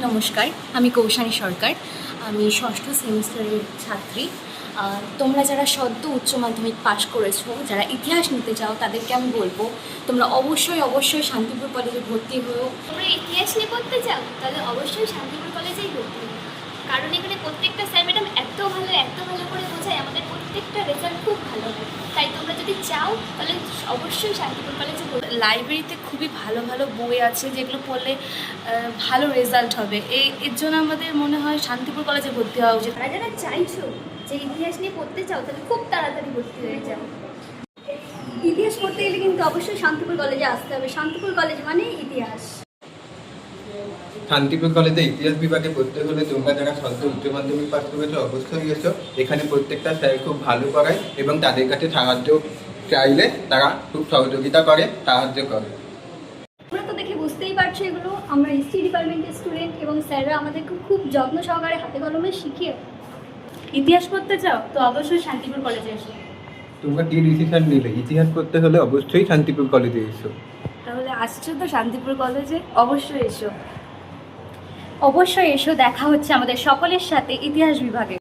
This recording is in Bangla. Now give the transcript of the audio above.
নমস্কার, আমি কৌশানী সরকার। আমি ষষ্ঠ সেমিস্টারের ছাত্রী। তোমরা যারা সদ্য উচ্চ মাধ্যমিক পাশ করেছো, যারা ইতিহাস নিতে চাও, তাদেরকে আমি বলবো তোমরা অবশ্যই শান্তিপুর কলেজে ভর্তি হও। তোমরা ইতিহাস নিয়ে পড়তে চাও তাহলে অবশ্যই শান্তিপুর কলেজেই ভর্তি হও, কারণ এখানে প্রত্যেকটা স্যার ম্যাডাম এত ভালো করে বোঝায়, আমাদের প্রত্যেকটা রেজাল্ট খুব ভালো হয়। তাই তোমরা যদি চাও তাহলে অবশ্যই শান্তিপুর কলেজে ভর্তি। লাইব্রেরিতে খুবই ভালো ভালো বই আছে যেগুলো পড়লে ভালো রেজাল্ট হবে। এর জন্য আমাদের মনে হয় শান্তিপুর কলেজে ভর্তি হওয়া উচিত। যারা যারা চাইছো যে ইতিহাস নিয়ে পড়তে চাও তাহলে খুব তাড়াতাড়ি ভর্তি হয়ে যাও। ইতিহাস পড়তে গেলে কিন্তু অবশ্যই শান্তিপুর কলেজে আসতে হবে। শান্তিপুর কলেজ মানে ইতিহাস। শান্তিপুর কলেজে ইতিহাস বিভাগে পড়তে হলে তোমরা যারা সদ্য উচ্চ মাধ্যমিক পাস করেছো অবশ্যই এসো। এখানে প্রত্যেকটা স্যার খুব ভালো করায় এবং তাদের কাছে সাহায্য চাইলে তারা খুব সহযোগিতা করে, সাহায্য করে। তোমরা তো দেখে বুঝতেই পারছো এগুলো আমরা হিস্ট্রি ডিপার্টমেন্টের স্টুডেন্ট এবং স্যাররা আমাদেরকে খুব যত্ন সহকারে হাতে কলমে শিখিয়ে। ইতিহাস পড়তে চাও তো অবশ্যই শান্তিপুর কলেজে এসো। তোমরা কি ডিসিশন নিলে? ইতিহাস পড়তে হলে অবশ্যই শান্তিপুর কলেজে এসো। তাহলে আসছো তো শান্তিপুর কলেজে, অবশ্যই এসো। অবশ্যই এসো, দেখা হচ্ছে আমাদের সকলের সাথে ইতিহাস বিভাগে।